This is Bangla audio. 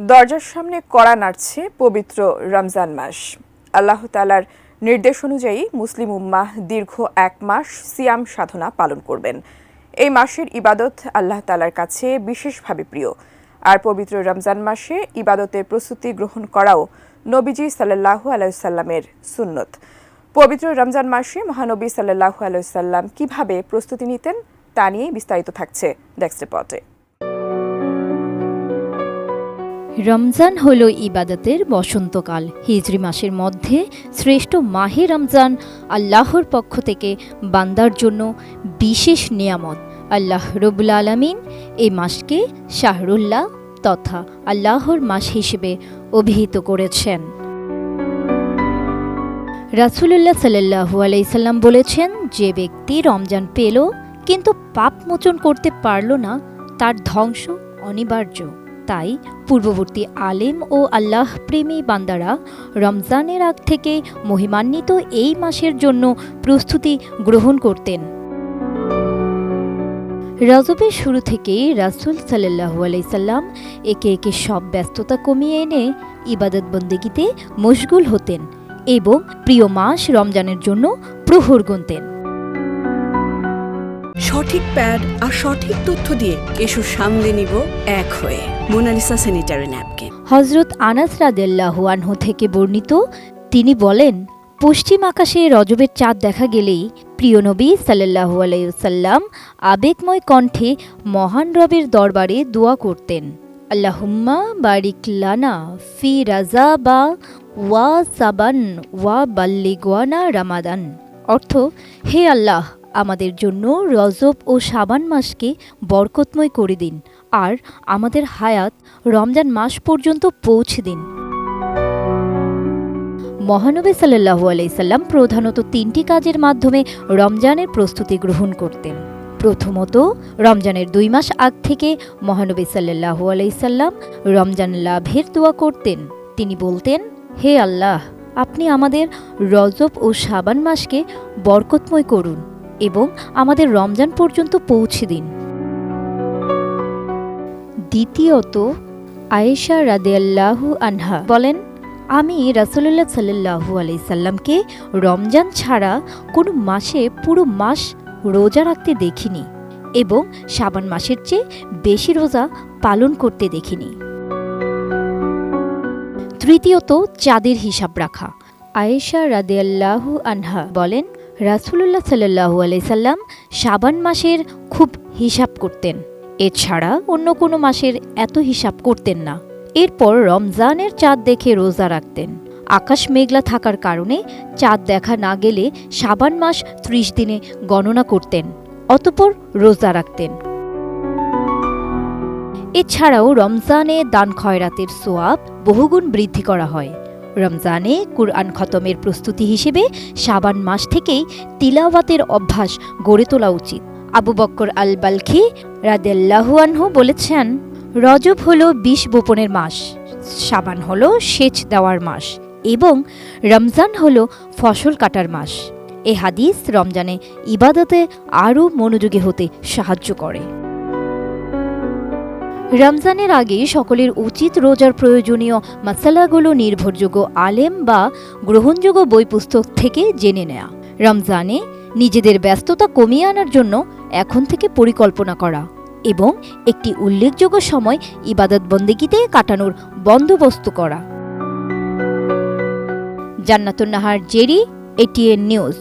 দরজার সামনে কড়া নাড়ছে পবিত্র রমজান মাস। আল্লাহ তাআলার নির্দেশ অনুযায়ী মুসলিম উম্মাহ দীর্ঘ 1 মাস সিয়াম সাধনা পালন করবেন। এই মাসের ইবাদত আল্লাহ তাআলার কাছে বিশেষভাবে প্রিয়। আর পবিত্র রমজান মাসে ইবাদতের প্রস্তুতি গ্রহণ করাও নবীজি সাল্লাল্লাহু আলাইহি ওয়াসাল্লামের সুন্নত। পবিত্র রমজান মাসে মহানবী সাল্লাল্লাহু আলাইহি ওয়াসাল্লাম কিভাবে প্রস্তুতি নিতেন তা নিয়ে বিস্তারিত থাকছে ডেস্ক রিপোর্টে। রমজান হলো ইবাদতের বসন্তকাল। হিজরি মাসের মধ্যে শ্রেষ্ঠ মাহে রমজান আল্লাহর পক্ষ থেকে বান্দার জন্য বিশেষ নিয়ামত। আল্লাহ রব্বুল আলামিন এই মাসকে শাহরুল্লাহ তথা আল্লাহর মাস হিসেবে অভিহিত করেছেন। রাসূলুল্লাহ সাল্লাল্লাহু আলাইহি সাল্লাম বলেছেন, যে ব্যক্তি রমজান পেল কিন্তু পাপ মোচন করতে পারল না, তার ধ্বংস অনিবার্য। তাই পূর্ববর্তী আলেম ও আল্লাহ প্রেমী বান্দারা রমজানের আগ থেকে মহিমান্বিত এই মাসের জন্য প্রস্তুতি গ্রহণ করতেন। রজবের শুরু থেকেই রাসূল সাল্লাল্লাহু আলাইহি সাল্লাম একে একে সব ব্যস্ততা কমিয়ে এনে ইবাদত বন্দেগীতে মশগুল হতেন এবং প্রিয় মাস রমজানের জন্য প্রহর গুনতেন। সঠিক প্যাড আর সঠিক তথ্য দিয়ে এসব সামলে নিব এক হয়ে। Monalisa sanitary napkin. হযরত আনাস রাদিয়াল্লাহু আনহু থেকে বর্ণিত, তিনি বলেন, পশ্চিম আকাশে রজবের চাঁদ দেখা গেলেই প্রিয় নবী সাল্লাল্লাহু আলাইহি ওয়াসাল্লাম আবেগময় কণ্ঠে মহান রবের দরবারে দোয়া করতেন, আল্লাহুম্মা বারিক লানা ফি রাজাবা ওয়া সাবান ওয়া বাল্লিগওয়ানা রামাদান। অর্থ, হে আল্লাহ, আমাদের জন্য রজব ও শাবান মাসকে বরকতময় করে দিন আর আমাদের হায়াত রমজান মাস পর্যন্ত পৌঁছে দিন। মহানবী সাল্লাল্লাহু আলাইহি সাল্লাম প্রধানত 3টি কাজের মাধ্যমে রমজানের প্রস্তুতি গ্রহণ করতেন। প্রথমত, রমজানের 2 মাস আগ থেকে মহানবী সাল্লাল্লাহু আলাইহি সাল্লাম রমজান লাভের দোয়া করতেন। তিনি বলতেন, হে আল্লাহ, আপনি আমাদের রজব ও শাবান মাসকে বরকতময় করুন এবং আমাদের রমজান পর্যন্ত পৌঁছে দিন। দ্বিতীয়ত, আয়েশা রাদিয়াল্লাহু আনহা বলেন, আমি রাসূলুল্লাহ সাল্লাল্লাহু আলাইহি সাল্লামকে রমজান ছাড়া কোনো মাসে পুরো মাস রোজা রাখতে দেখিনি এবং শাবান মাসের চেয়ে বেশি রোজা পালন করতে দেখিনি। তৃতীয়ত, চাঁদের হিসাব রাখা। আয়েশা রাদিয়াল্লাহু আনহা বলেন, রাসূলুল্লাহ সাল্লাল্লাহু আলাইহি সাল্লাম শাবান মাসের খুব হিসাব করতেন, এছাড়া অন্য কোনো মাসের এত হিসাব করতেন না। এরপর রমজানের চাঁদ দেখে রোজা রাখতেন। আকাশ মেঘলা থাকার কারণে চাঁদ দেখা না গেলে শাবান মাস 30 দিনে গণনা করতেন, অতঃপর রোজা রাখতেন। এছাড়াও রমজানে দান খয়রাতের সোয়াব বহুগুণ বৃদ্ধি করা হয়। রমজানে কুরআন খতমের প্রস্তুতি হিসেবে শাবান মাস থেকেই তিলাওয়াতের অভ্যাস গড়ে তোলা উচিত। আবু বকর আল বালখি রাদিয়াল্লাহু আনহু বলেছেন, রজব হলো বীজ বপনের মাস, শাবান হলো সেচ দেওয়ার মাস এবং রমজান হলো ফসল কাটার মাস। এ হাদিস রমজানে ইবাদতে আরও মনোযোগী হতে সাহায্য করে। রমজানের আগে সকলের উচিত রোজার প্রয়োজনীয় মাসালাগুলো নির্ভরযোগ্য আলেম বা গ্রহণযোগ্য বই পুস্তক থেকে জেনে নেয়া। রমজানে নিজেদের ব্যস্ততা কমিয়ে আনার জন্য এখন থেকে পরিকল্পনা করা এবং একটি উল্লেখযোগ্য সময় ইবাদত বন্দেগীতে কাটানোর বন্দোবস্ত করা। জান্নাতুন নাহার জেরি, ATN নিউজ।